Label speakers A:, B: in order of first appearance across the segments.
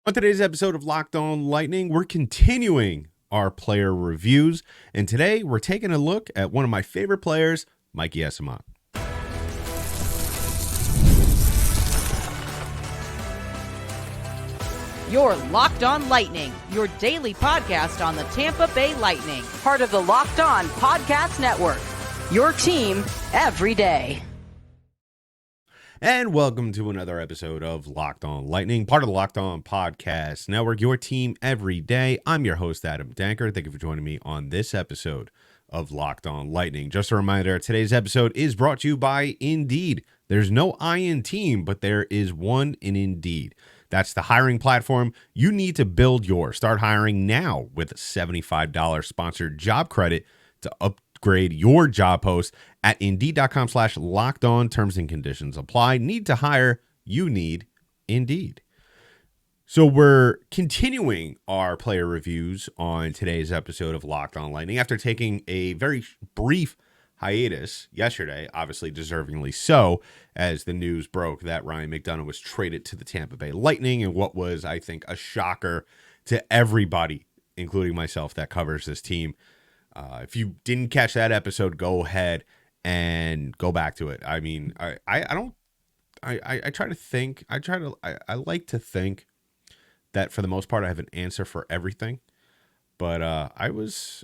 A: On today's episode of Locked On Lightning, we're continuing our player reviews, and today we're taking a look at one of my favorite players, Michael Eyssimont.
B: You're Locked On Lightning, your daily podcast on the Tampa Bay Lightning, part of the Locked On Podcast Network, your team every day.
A: And welcome to another episode of Locked On Lightning, part of the Locked On Podcast Network, your team every day. I'm your host, Adam Danker. Thank you for joining me on this episode of Locked On Lightning. Just a reminder, today's episode is brought to you by Indeed. There's no I in team, but there is one in Indeed. That's the hiring platform you need to build your. Start hiring now with a $75 sponsored job credit to upgrade your job post at Indeed.com/locked-on. Terms and conditions apply. Need to hire? You need Indeed. So we're continuing our player reviews on today's episode of Locked On Lightning after taking a very brief hiatus yesterday, obviously deservingly so, as the news broke that Ryan McDonagh was traded to the Tampa Bay Lightning in what was, I think, a shocker to everybody, including myself, that covers this team. If you didn't catch that episode, go ahead and go back to it. I mean, I try to think. I like to think that for the most part I have an answer for everything, but I was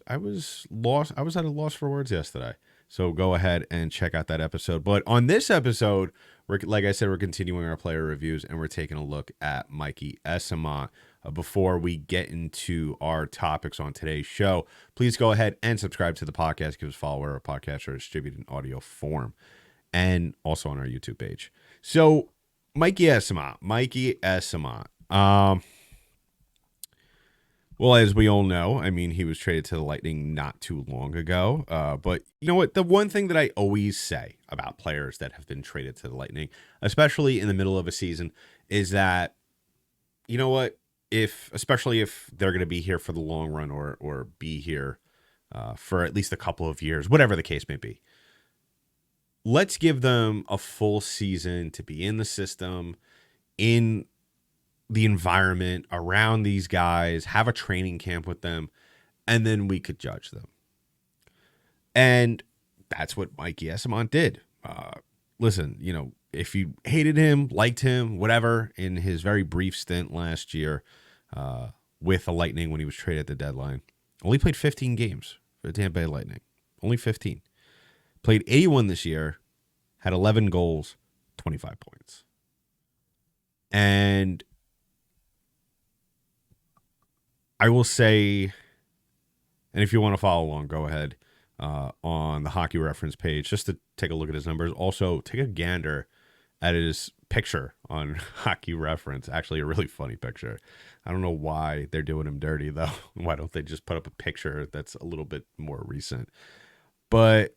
A: lost. I was at a loss for words yesterday. So go ahead and check out that episode. But on this episode, like I said, we're continuing our player reviews, and we're taking a look at Michael Eyssimont. Before we get into our topics on today's show, please go ahead and subscribe to the podcast. Give us a follow where our podcasts are distributed in audio form, and also on our YouTube page. So Michael Eyssimont. Well, as we all know, I mean, he was traded to the Lightning not too long ago. But you know what? The one thing that I always say about players that have been traded to the Lightning, especially in the middle of a season, is that, you know what? Especially if they're going to be here for the long run or be here for at least a couple of years, whatever the case may be, let's give them a full season to be in the system, in the environment around these guys, have a training camp with them, and then we could judge them. And that's what Michael Eyssimont did. Listen, you know, if you hated him, liked him, whatever, in his very brief stint last year with the Lightning when he was traded at the deadline, only played 15 games for the Tampa Bay Lightning. Only 15. Played 81 this year, had 11 goals, 25 points. And I will say, and if you want to follow along, go ahead on the Hockey Reference page just to take a look at his numbers. Also, take a gander at his picture on Hockey Reference. Actually, a really funny picture. I don't know why they're doing him dirty, though. Why don't they just put up a picture that's a little bit more recent? But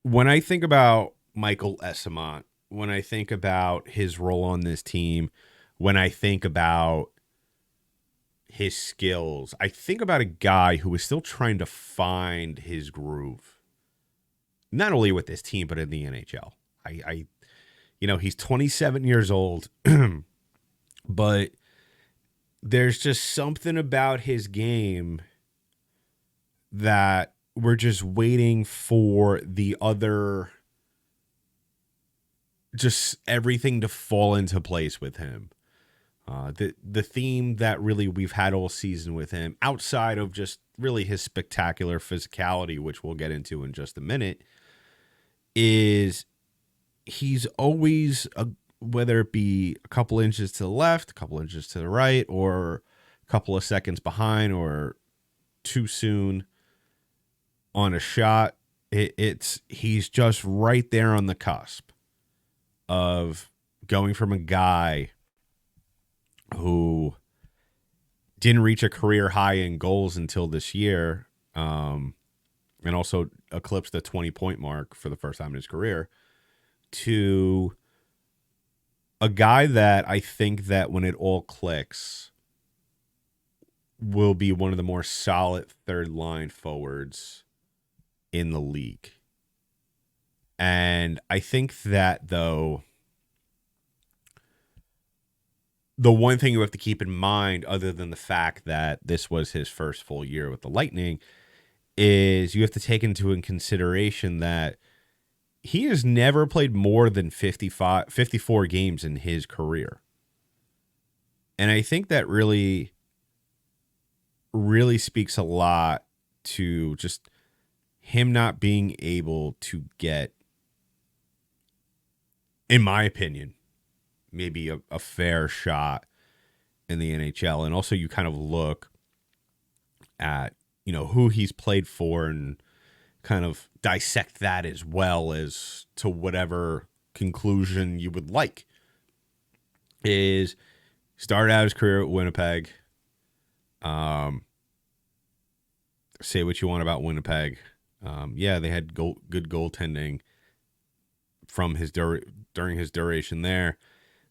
A: when I think about Michael Eyssimont, when I think about his role on this team, when I think about his skills, I think about a guy who is still trying to find his groove, not only with this team, but in the NHL. He's 27 years old, but there's just something about his game that we're just waiting for just everything to fall into place with him. The theme that really we've had all season with him, outside of just really his spectacular physicality, which we'll get into in just a minute, is he's always, whether it be a couple inches to the left, a couple inches to the right, or a couple of seconds behind, or too soon on a shot, he's just right there on the cusp of going from a guy who didn't reach a career high in goals until this year, and also eclipsed the 20-point mark for the first time in his career, to a guy that I think that when it all clicks will be one of the more solid third line forwards in the league. And I think that, though, the one thing you have to keep in mind, other than the fact that this was his first full year with the Lightning, is you have to take into consideration that he has never played more than 54 games in his career. And I think that really, really speaks a lot to just him not being able to get, in my opinion, maybe a fair shot in the NHL. And also you kind of look at, who he's played for and kind of dissect that as well as to whatever conclusion you would like. Is started out his career at Winnipeg. Say what you want about Winnipeg. Yeah, they had good goaltending from during his duration there.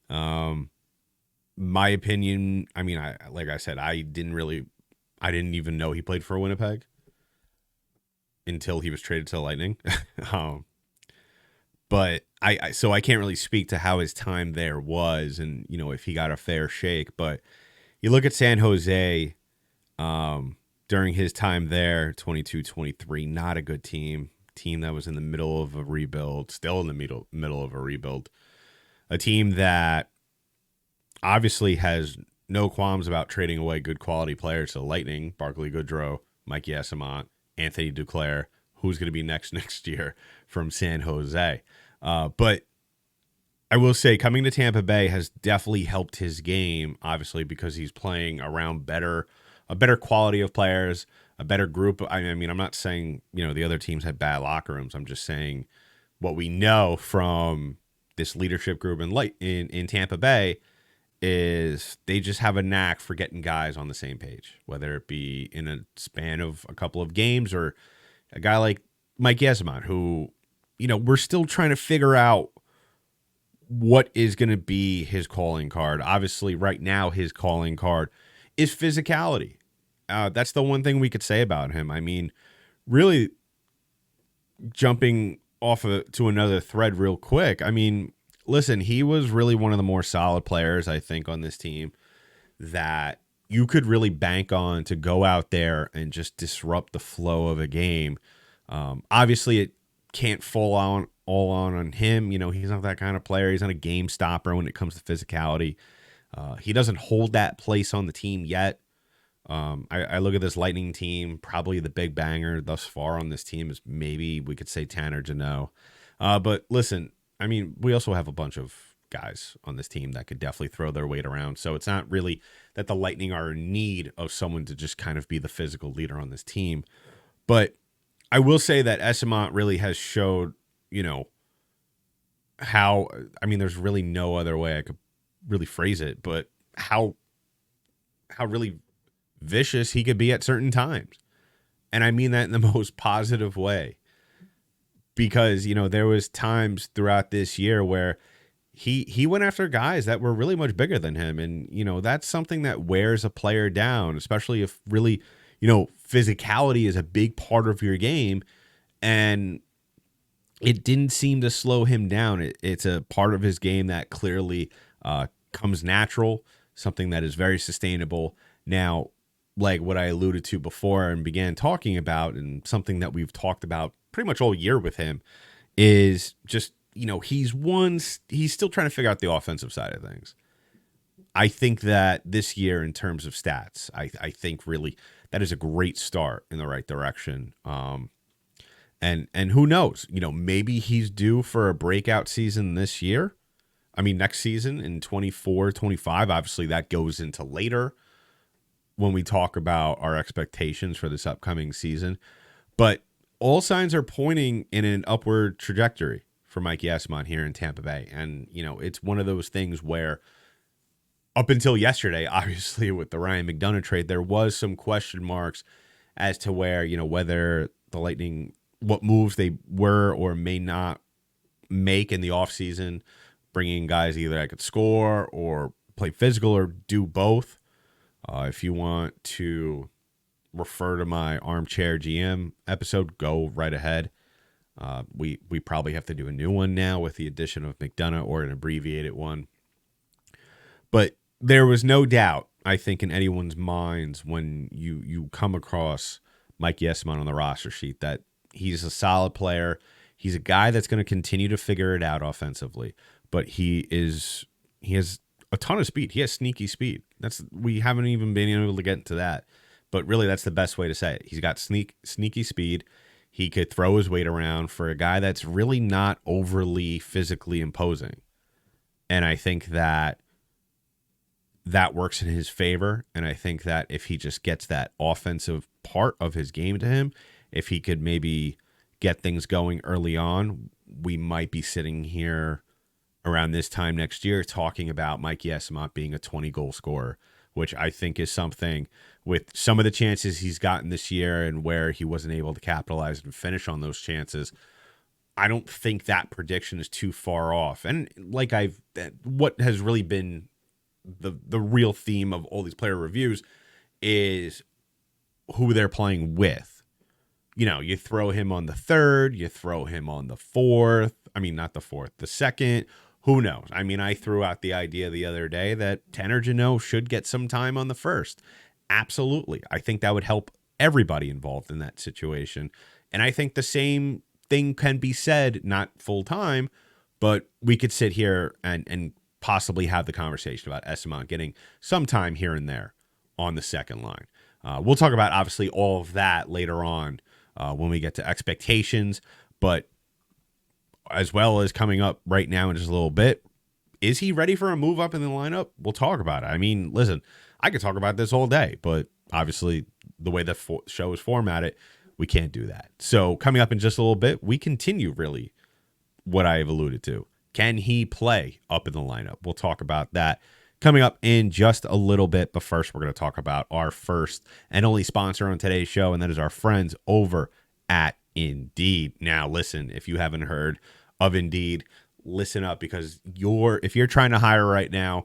A: My opinion, I mean, like I said, I didn't even know he played for Winnipeg until he was traded to the Lightning. But so I can't really speak to how his time there was and, if he got a fair shake. But you look at San Jose during his time there, 22-23, not a good team that was in the middle of a rebuild, still in the middle of a rebuild. A team that obviously has no qualms about trading away good quality players to the Lightning, Barclay Goodrow, Michael Eyssimont, Anthony Duclair, who's going to be next year from San Jose. But I will say coming to Tampa Bay has definitely helped his game, obviously, because he's playing around a better quality of players, a better group. I mean, I'm not saying, the other teams had bad locker rooms. I'm just saying what we know from this leadership group in Tampa Bay is they just have a knack for getting guys on the same page, whether it be in a span of a couple of games or a guy like Mike Eyssimont, who, we're still trying to figure out what is going to be his calling card. Obviously, right now, his calling card is physicality. That's the one thing we could say about him. I mean, really jumping off to another thread real quick. I mean, listen, he was really one of the more solid players, I think, on this team that you could really bank on to go out there and just disrupt the flow of a game. Obviously, it can't fall all on him. He's not that kind of player. He's not a game stopper when it comes to physicality. He doesn't hold that place on the team yet. I look at this Lightning team, probably the big banger thus far on this team is maybe we could say Tanner Jeannot. But listen, I mean, we also have a bunch of guys on this team that could definitely throw their weight around. So it's not really that the Lightning are in need of someone to just kind of be the physical leader on this team. But I will say that Eyssimont really has showed, how, I mean, there's really no other way I could really phrase it, but how really vicious he could be at certain times. And I mean that in the most positive way. Because, there was times throughout this year where he went after guys that were really much bigger than him. And, that's something that wears a player down, especially if really, physicality is a big part of your game. And it didn't seem to slow him down. It's a part of his game that clearly comes natural, something that is very sustainable. Now, like what I alluded to before and began talking about, and something that we've talked about pretty much all year with him, is just, he's still trying to figure out the offensive side of things. I think that this year, in terms of stats, I think really that is a great start in the right direction. And who knows, maybe he's due for a breakout season this year. I mean, next season in 24-25, obviously that goes into later when we talk about our expectations for this upcoming season. But all signs are pointing in an upward trajectory for Mike Eyssimont here in Tampa Bay. And, it's one of those things where up until yesterday, obviously with the Ryan McDonagh trade, there was some question marks as to where, whether the Lightning, what moves they were or may not make in the offseason, bringing guys either that could score or play physical or do both. If you want to refer to my Armchair GM episode, go right ahead. We probably have to do a new one now with the addition of McDonagh or an abbreviated one. But there was no doubt, I think, in anyone's minds when you come across Mike Eyssimont on the roster sheet that he's a solid player. He's a guy that's going to continue to figure it out offensively, but he has a ton of speed. He has sneaky speed. We haven't even been able to get into that, but really that's the best way to say it. He's got sneaky speed. He could throw his weight around for a guy that's really not overly physically imposing. And I think that works in his favor. And I think that if he just gets that offensive part of his game to him, if he could maybe get things going early on, we might be sitting here around this time next year talking about Mike Eyssimont being a 20-goal scorer, which I think is something with some of the chances he's gotten this year and where he wasn't able to capitalize and finish on those chances. I don't think that prediction is too far off. And what has really been the real theme of all these player reviews is who they're playing with. You throw him on the third, you throw him on the fourth. I mean, not the fourth, the second. Who knows? I mean, I threw out the idea the other day that Tanner Jeannot should get some time on the first. Absolutely. I think that would help everybody involved in that situation. And I think the same thing can be said, not full time, but we could sit here and possibly have the conversation about Eyssimont getting some time here and there on the second line. We'll talk about, obviously, all of that later on when we get to expectations, but as well as coming up right now in just a little bit, is he ready for a move up in the lineup? We'll talk about it. I mean, listen, I could talk about this all day, but obviously the way the show is formatted, we can't do that. So coming up in just a little bit, we continue really what I have alluded to. Can he play up in the lineup? We'll talk about that coming up in just a little bit. But first, we're going to talk about our first and only sponsor on today's show, and that is our friends over at Indeed. Now, listen, if you haven't heard of Indeed, listen up, because if you're trying to hire right now,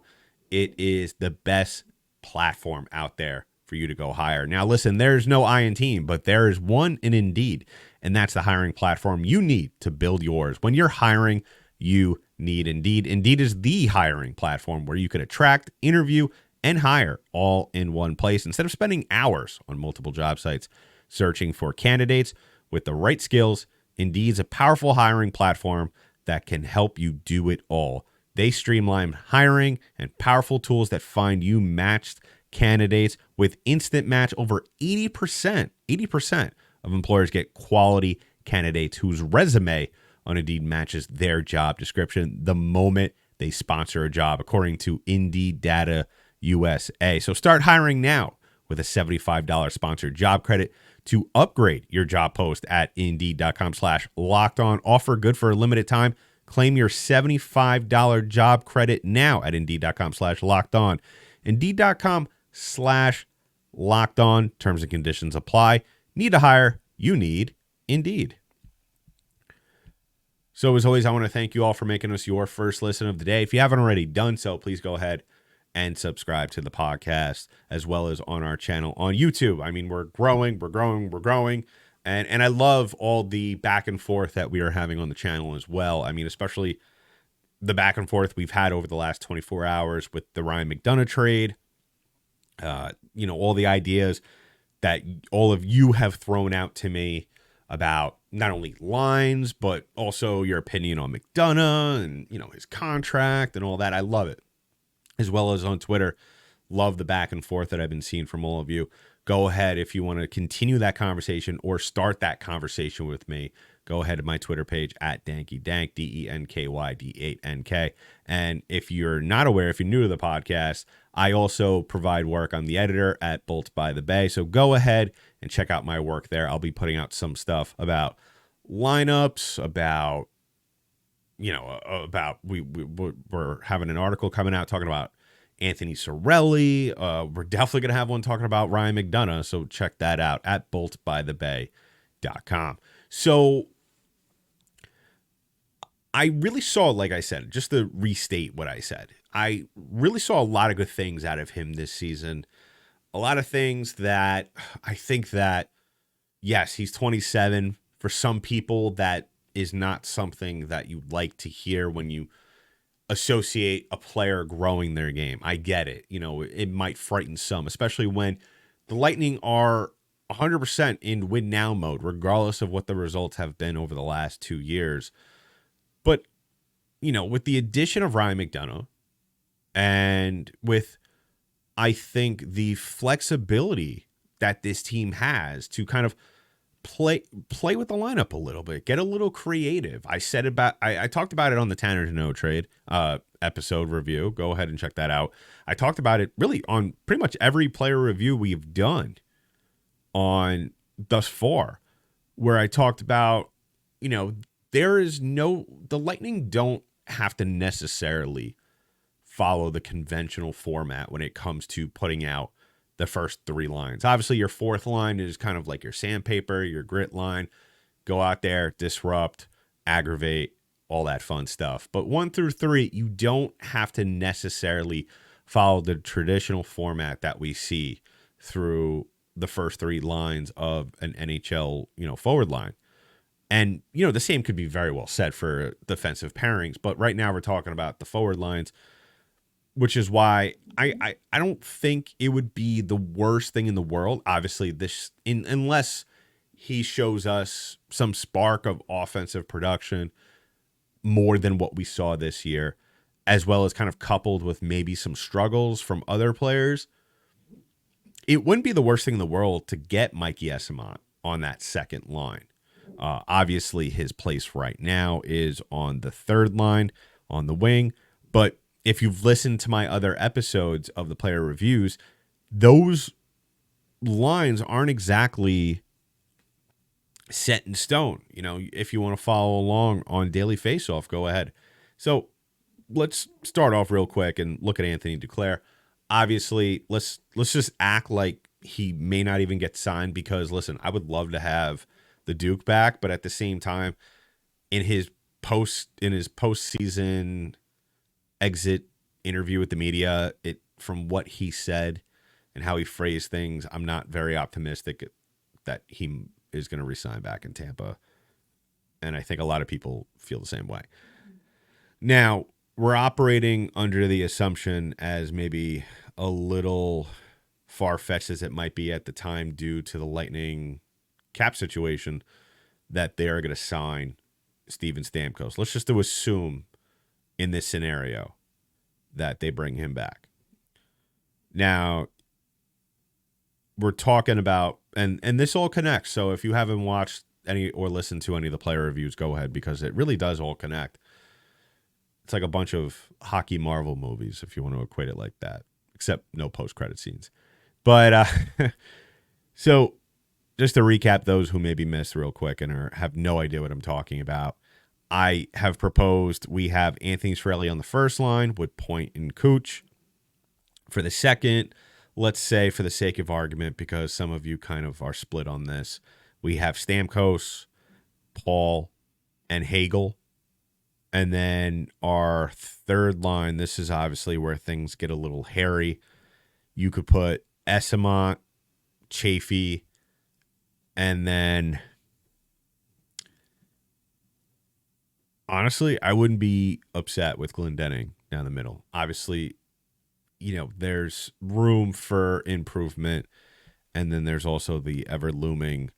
A: it is the best platform out there for you to go hire. Now, listen, there's no I in team, but there is one in Indeed, and that's the hiring platform you need to build yours. When you're hiring, you need Indeed. Indeed is the hiring platform where you can attract, interview, and hire all in one place instead of spending hours on multiple job sites searching for candidates with the right skills. Indeed's a powerful hiring platform that can help you do it all. They streamline hiring and powerful tools that find you matched candidates with instant match. Over 80% of employers get quality candidates whose resume on Indeed matches their job description the moment they sponsor a job, according to Indeed Data USA. So start hiring now with a $75 sponsored job credit to upgrade your job post at Indeed.com/lockedon. Offer good for a limited time. Claim your $75 job credit now at Indeed.com/lockedon. Indeed.com/lockedon. Terms and conditions apply. Need to hire? You need Indeed. So as always, I want to thank you all for making us your first listen of the day. If you haven't already done so, please go ahead and subscribe to the podcast as well as on our channel on YouTube. I mean, we're growing. And I love all the back and forth that we are having on the channel as well. I mean, especially the back and forth we've had over the last 24 hours with the Ryan McDonough trade. All the ideas that all of you have thrown out to me about not only lines, but also your opinion on McDonough and, his contract and all that. I love it. As well as on Twitter, love the back and forth that I've been seeing from all of you. Go ahead, if you want to continue that conversation or start that conversation with me, go ahead to my Twitter page at DankyDank, DENKYD8NK. And if you're not aware, if you're new to the podcast, I also provide work. I'm the editor at Bolt by the Bay. So go ahead and check out my work there. I'll be putting out some stuff about lineups, about we're having an article coming out talking about Anthony Cirelli. We're definitely going to have one talking about Ryan McDonough. So check that out at boltbythebay.com. So I really saw, like I said, just to restate what I said, I really saw a lot of good things out of him this season. A lot of things that I think that, yes, he's 27. For some people, that is not something that you like to hear when you associate a player growing their game. I get it. You know, it might frighten some, especially when the Lightning are 100% in win now mode, regardless of what the results have been over the last 2 years. But, you know, with the addition of Ryan McDonough and with, I think, the flexibility that this team has to kind of play with the lineup a little bit, get a little creative. I talked about it on the Tanner to No Trade episode review. Go ahead and check that out. I talked about it really on pretty much every player review we've done on thus far, where I talked about, you know, the Lightning don't have to necessarily follow the conventional format when it comes to putting out the first 3 lines. Obviously, your 4th line is kind of like your sandpaper, your grit line. Go out there, disrupt, aggravate, all that fun stuff. But 1 through 3, you don't have to necessarily follow the traditional format that we see through the first 3 lines of an NHL, you know, forward line. And, you know, the same could be very well said for defensive pairings. But right now we're talking about the forward lines, which is why I don't think it would be the worst thing in the world. Obviously, unless he shows us some spark of offensive production more than what we saw this year, as well as kind of coupled with maybe some struggles from other players, it wouldn't be the worst thing in the world to get Michael Eyssimont on that second line. Obviously, his place right now is on the 3rd line on the wing, but if you've listened to my other episodes of the player reviews, those lines aren't exactly set in stone. You know, if you want to follow along on Daily Faceoff, go ahead. So let's start off real quick and look at Anthony Duclair. Obviously, let's just act like he may not even get signed, because, listen, I would love to have the Duke back, but at the same time, in his postseason exit interview with the media, from what he said and how he phrased things, I'm not very optimistic that he is going to resign back in Tampa. And I think a lot of people feel the same way. Now, we're operating under the assumption, as maybe a little far-fetched as it might be at the time due to the Lightning cap situation, that they are going to sign Steven Stamkos. Let's just assume in this scenario that they bring him back. Now, we're talking about, and this all connects. So if you haven't watched any or listened to any of the player reviews, go ahead, because it really does all connect. It's like a bunch of hockey Marvel movies, if you want to equate it like that, except no post-credit scenes. But so just to recap those who maybe missed real quick and have no idea what I'm talking about, I have proposed we have Anthony Cirelli on the first line with Point and Cooch. For the second, let's say for the sake of argument, because some of you kind of are split on this, we have Stamkos, Paul, and Hagel. And then our third line, this is obviously where things get a little hairy. You could put Eyssimont, Chaffee, and then honestly, I wouldn't be upset with Glendening down the middle. Obviously, you know, there's room for improvement. And then there's also the ever-looming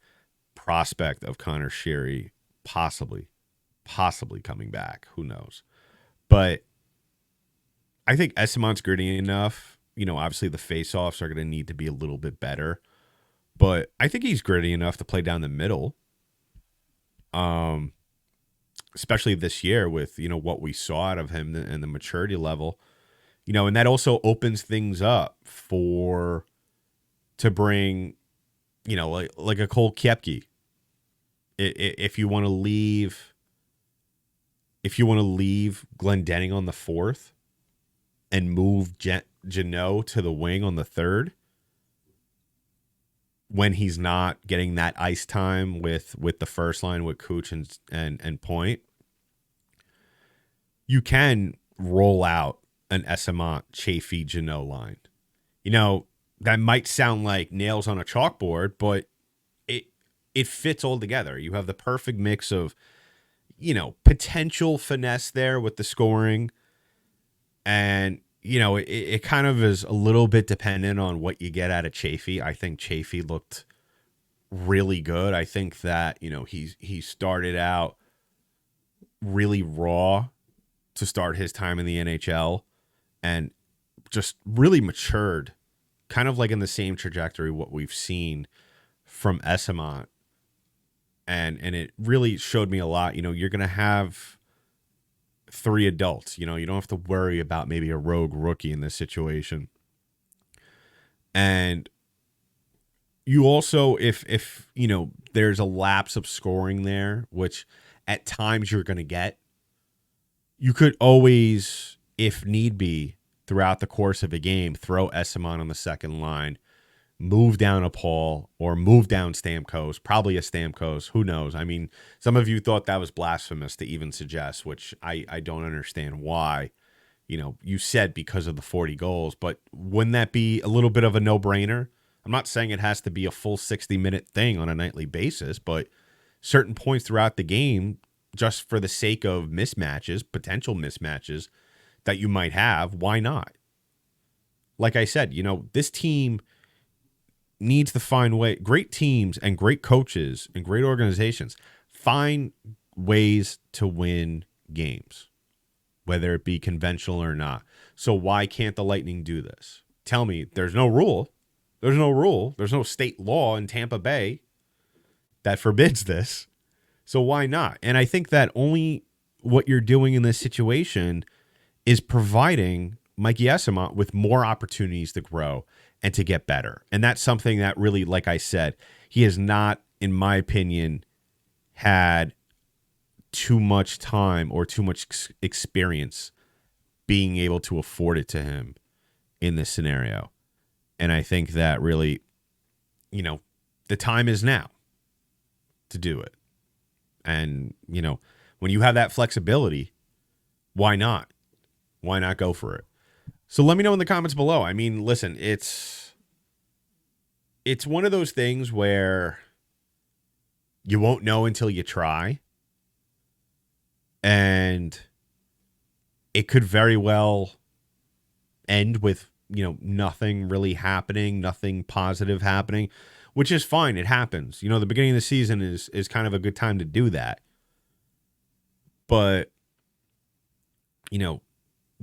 A: prospect of Connor Sheary possibly coming back. Who knows? But I think Eysimont's gritty enough. You know, obviously the face-offs are going to need to be a little bit better. But I think he's gritty enough to play down the middle. Especially this year with, you know, what we saw out of him and the maturity level. You know, and that also opens things up to bring, you know, like a Cole Koepke. If you want to leave Glendening on the fourth and move Jeannot to the wing on the third, when he's not getting that ice time with the first line with Cooch and Point, you can roll out an Eyssimont, Chaffee, Jeannot line. You know, that might sound like nails on a chalkboard, but it fits all together. You have the perfect mix of, you know, potential finesse there with the scoring, And, it kind of is a little bit dependent on what you get out of Chafee. I think Chafee looked really good. I think that, he started out really raw to start his time in the NHL and just really matured, kind of like in the same trajectory what we've seen from Eyssimont. And it really showed me a lot. You're going to have 3 adults. You don't have to worry about maybe a rogue rookie in this situation. And you also, if there's a lapse of scoring there, which at times you're going to get, you could always, if need be, throughout the course of a game, throw Eyssimont on the second line, move down a Paul, or move down Stamkos, probably a Stamkos. Who knows? I mean, some of you thought that was blasphemous to even suggest, which I don't understand why. You said because of the 40 goals, but wouldn't that be a little bit of a no-brainer? I'm not saying it has to be a full 60-minute thing on a nightly basis, but certain points throughout the game, just for the sake of mismatches, potential mismatches that you might have, why not? Like I said, this team needs to find way. Great teams and great coaches and great organizations find ways to win games, whether it be conventional or not. So why can't the Lightning do this? Tell me, there's no rule. There's no rule. There's no state law in Tampa Bay that forbids this. So why not? And I think that only what you're doing in this situation is providing Mikey Eyssimont with more opportunities to grow and to get better. And that's something that really, like I said, he has not, in my opinion, had too much time or too much experience being able to afford it to him in this scenario. And I think that really, the time is now to do it. And, when you have that flexibility, why not? Why not go for it? So let me know in the comments below. I mean, listen, it's one of those things where you won't know until you try. And it could very well end with, nothing really happening, nothing positive happening, which is fine. It happens. The beginning of the season is kind of a good time to do that. But,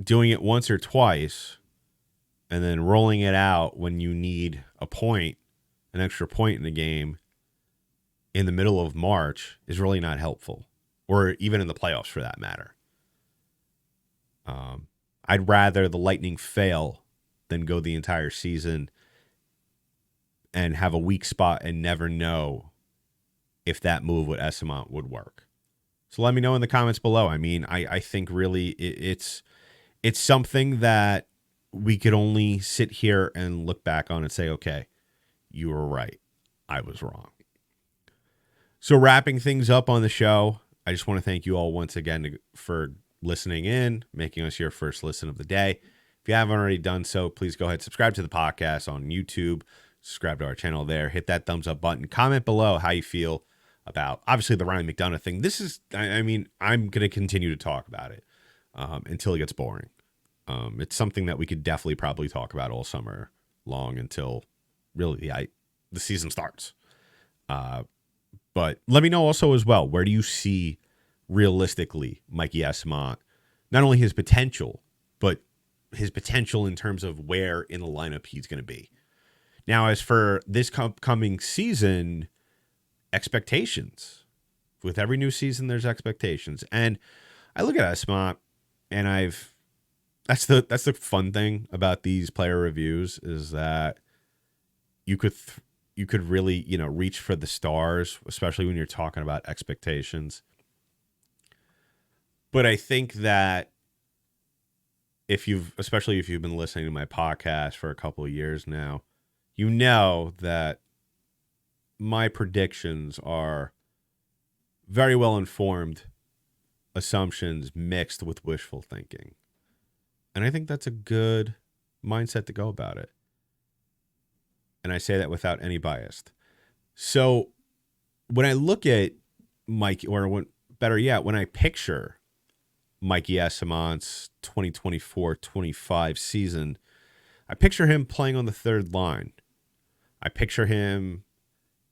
A: doing it once or twice and then rolling it out when you need an extra point in the game in the middle of March is really not helpful, or even in the playoffs for that matter. I'd rather the Lightning fail than go the entire season and have a weak spot and never know if that move with Eyssimont would work. So let me know in the comments below. I mean, I think really it's something that we could only sit here and look back on and say, okay, you were right. I was wrong. So wrapping things up on the show, I just want to thank you all once again for listening in, making us your first listen of the day. If you haven't already done so, please go ahead, subscribe to the podcast on YouTube, subscribe to our channel there, hit that thumbs up button, comment below how you feel about, obviously, the Ryan McDonough thing. This is, I'm going to continue to talk about it until it gets boring. It's something that we could definitely probably talk about all summer long until really the season starts. But let me know also as well, where do you see realistically Mikey Eyssimont, not only his potential, but his potential in terms of where in the lineup he's going to be. Now, as for this coming season, expectations. With every new season, there's expectations. And I look at Eyssimont, and that's the fun thing about these player reviews is that you could really, reach for the stars, especially when you're talking about expectations. But I think that especially if you've been listening to my podcast for a couple of years now, you know that my predictions are very well informed assumptions mixed with wishful thinking. And I think that's a good mindset to go about it. And I say that without any bias. So when I look at Mike, or better yet, when I picture Mikey Eysimont's 2024-25 season, I picture him playing on the third line. I picture him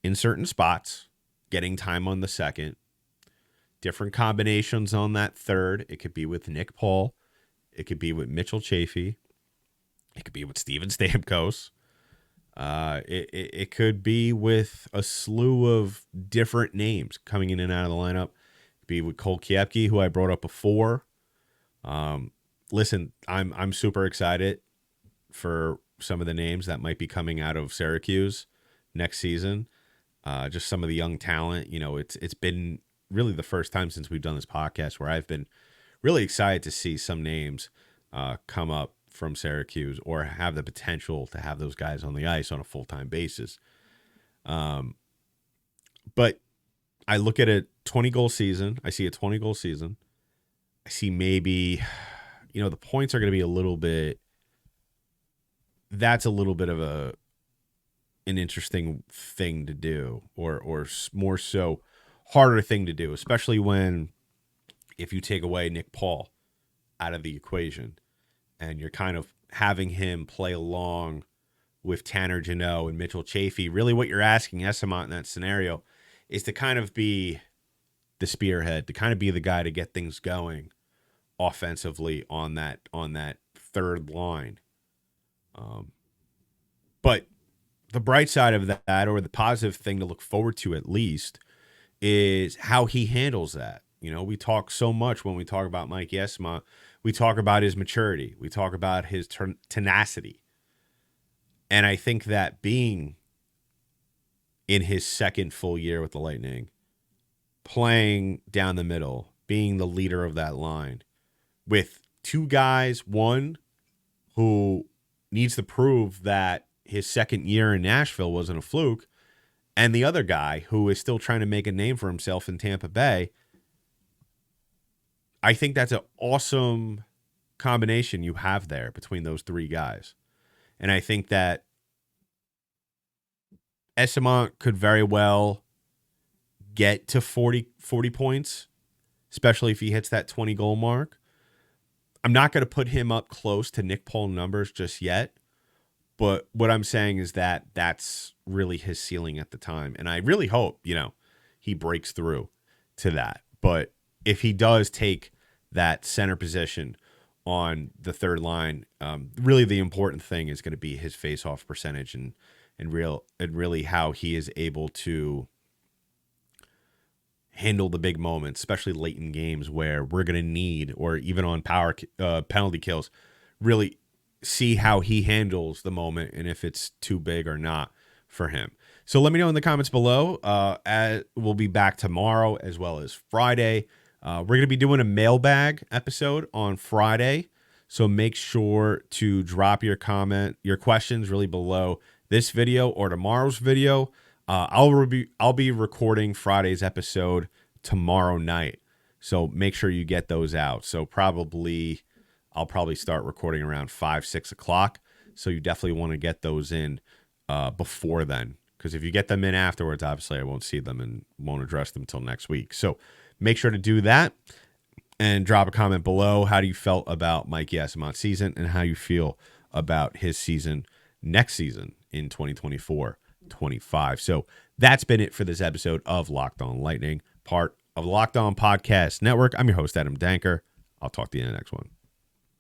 A: in certain spots, getting time on the second, different combinations on that third. It could be with Nick Paul. It could be with Mitchell Chafee. It could be with Steven Stamkos. It could be with a slew of different names coming in and out of the lineup. It could be with Cole Koepke, who I brought up before. Listen, I'm super excited for some of the names that might be coming out of Syracuse next season. Just some of the young talent. You know, it's been really the first time since we've done this podcast where I've been really excited to see some names come up from Syracuse or have the potential to have those guys on the ice on a full-time basis. But I look at a 20-goal season. I see a 20-goal season. I see maybe, you know, the points are going to be a little bit. That's a little bit of an interesting thing to do, or more so harder thing to do, especially when if you take away Nick Paul out of the equation and you're kind of having him play along with Tanner Jeannot and Mitchell Chafee. Really what you're asking Eyssimont in that scenario is to kind of be the spearhead, to kind of be the guy to get things going offensively on that third line. But the bright side of that, or the positive thing to look forward to at least, is how he handles that. You know, we talk so much when we talk about Mike Eyssimont. We talk about his maturity. We talk about his tenacity. And I think that being in his second full year with the Lightning, playing down the middle, being the leader of that line, with two guys, one who needs to prove that his second year in Nashville wasn't a fluke, and the other guy who is still trying to make a name for himself in Tampa Bay. I think that's an awesome combination you have there between those three guys. And I think that Eyssimont could very well get to 40 points, especially if he hits that 20-goal mark. I'm not going to put him up close to Nick Paul numbers just yet, but what I'm saying is that that's really his ceiling at the time. And I really hope, you know, he breaks through to that. But if he does take that center position on the third line, really the important thing is going to be his face-off percentage and really how he is able to handle the big moments, especially late in games where we're going to need, or even on penalty kills, really see how he handles the moment and if it's too big or not for him. So let me know in the comments below. We'll be back tomorrow as well as Friday. We're going to be doing a mailbag episode on Friday. So make sure to drop your questions really below this video or tomorrow's video. I'll be recording Friday's episode tomorrow night. So make sure you get those out. So I'll probably start recording around 5-6 o'clock. So you definitely want to get those in before then. Because if you get them in afterwards, obviously I won't see them and won't address them until next week. So make sure to do that and drop a comment below. How do you felt about Mike Eyssimont season and how you feel about his season next season in 2024-25. So that's been it for this episode of Locked On Lightning, part of the Locked On Podcast Network. I'm your host, Adam Danker. I'll talk to you in the next one.